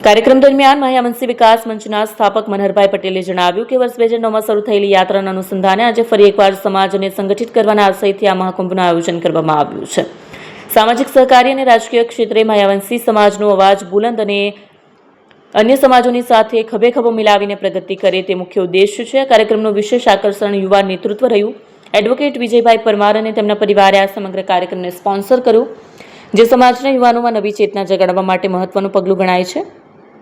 કાર્યક્રમ દરમિયાન માહ્યાવંશી વિકાસ મંચના સ્થાપક મનહરભાઈ પટેલે જણાવ્યું કે વર્ષ 2009માં શરૂ થયેલી યાત્રાના અનુસંધાને આજે ફરી એકવાર સમાજને સંગઠિત કરવાના આશયથી આ મહાકુંભનું આયોજન કરવામાં આવ્યું છે। સામાજિક સહકારી અને રાજકીય ક્ષેત્રે માહ્યાવંશી સમાજનો અવાજ બુલંદ અને અન્ય સમાજોની સાથે ખભે ખભો મિલાવીને પ્રગતિ કરે તે મુખ્ય ઉદ્દેશ્ય છે। કાર્યક્રમનું વિશેષ આકર્ષણ યુવા નેતૃત્વ રહ્યું। એડવોકેટ વિજયભાઈ પરમાર અને તેમના પરિવારે આ સમગ્ર કાર્યક્રમને સ્પોન્સર કર્યો, જે સમાજના યુવાનોમાં નવી ચેતના જગાડવા માટે મહત્વનું પગલું ગણાય છે।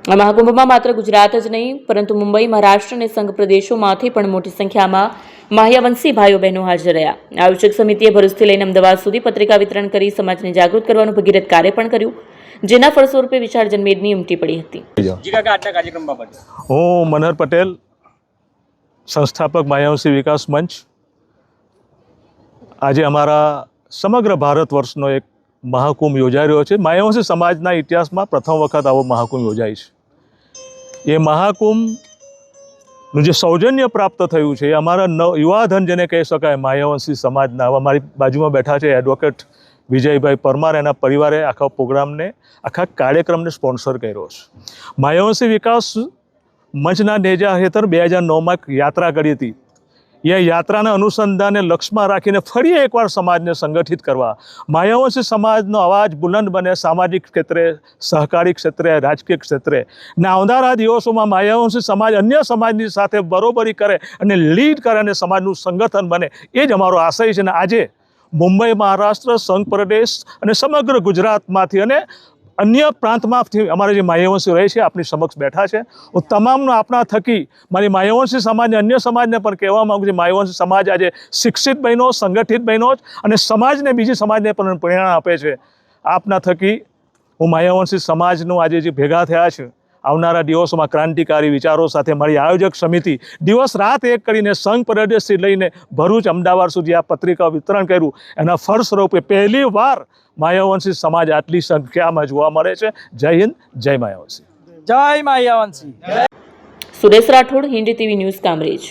આ મહાકુંભમાં માત્ર ગુજરાત જ નહીં પરંતુ મુંબઈ, મહારાષ્ટ્ર અને સંઘ પ્રદેશોમાંથી પણ મોટી સંખ્યામાં માહ્યાવંશી ભાઈઓ બહેનો હાજર રહ્યા। આયોજક સમિતિએ ભરૂચથી લઈને અમદાવાદ સુધી પત્રિકા વિતરણ કરી સમાજને જાગૃત કરવાનું ભગીરથ કાર્ય પણ કર્યું, જેના ફળ સ્વરૂપે વિશાળ જનમેદની ઉમટી પડી હતી। હું મનહર પટેલ, સંસ્થાપક માહ્યાવંશી વિકાસ મંચ। આજે અમારા સમગ્ર ભારત વર્ષનો એક મહાકુંભ યોજાઈ રહ્યો છે। માહ્યાવંશી સમાજના ઇતિહાસમાં પ્રથમ વખત આવો મહાકુંભ યોજાય છે। એ મહાકુંભનું જે સૌજન્ય પ્રાપ્ત થયું છે એ અમારા યુવાધન જેને કહી શકાય માહ્યાવંશી સમાજના, અમારી બાજુમાં બેઠા છે એડવોકેટ વિજયભાઈ પરમાર, એના પરિવારે આખા પ્રોગ્રામને, આખા કાર્યક્રમને સ્પોન્સર કર્યો છે। માહ્યાવંશી વિકાસ મંચના નેજા હેઠળ 2009માં એક યાત્રા કરી હતી। એ યાત્રાના અનુસંધાને લક્ષ્યમાં રાખીને ફરી એકવાર સમાજને સંગઠિત કરવા, માહ્યાવંશી સમાજનો અવાજ બુલંદ બને સામાજિક ક્ષેત્રે, સહકારી ક્ષેત્રે, રાજકીય ક્ષેત્રે ને આવનારા દિવસોમાં માહ્યાવંશી સમાજ અન્ય સમાજની સાથે બરોબરી કરે અને લીડ કરે અને સમાજનું સંગઠન બને, એ જ અમારો આશય છે। અને આજે મુંબઈ, મહારાષ્ટ્ર, સંઘ પ્રદેશ અને સમગ્ર ગુજરાતમાંથી અને અન્ય પ્રાંતમાંથી અમારે જે માહ્યાવંશી રહે છે આપની સમક્ષ બેઠા છે। હું તમામનો આપણા થકી મારી માહ્યાવંશી સમાજને, અન્ય સમાજને પણ કહેવા માગું છું, માહ્યાવંશી સમાજ આજે શિક્ષિત બન્યો, સંગઠિત બન્યો અને સમાજને, બીજી સમાજને પણ પ્રેરણા આપે છે। આપના થકી હું માહ્યાવંશી સમાજનું આજે જે ભેગા થયા છે, આવનારા દિવસોમાં ક્રાંતિકારી વિચારો સાથે મારી આયોજક સમિતિ દિવસ રાત એક કરીને સંઘ પ્રદેશથી લઈને ભરૂચ, અમદાવાદ સુધી આ પત્રિકા વિતરણ કર્યું, એના ફળ સ્વરૂપે પહેલી વાર માહ્યાવંશી સમાજ આટલી સંખ્યામાં જોવા મળે છે। જય હિન્દ, જય માહ્યાવંશી। જય માહ્યાવંશી। Suresh Rathod, Hindi TV news, Kamrej.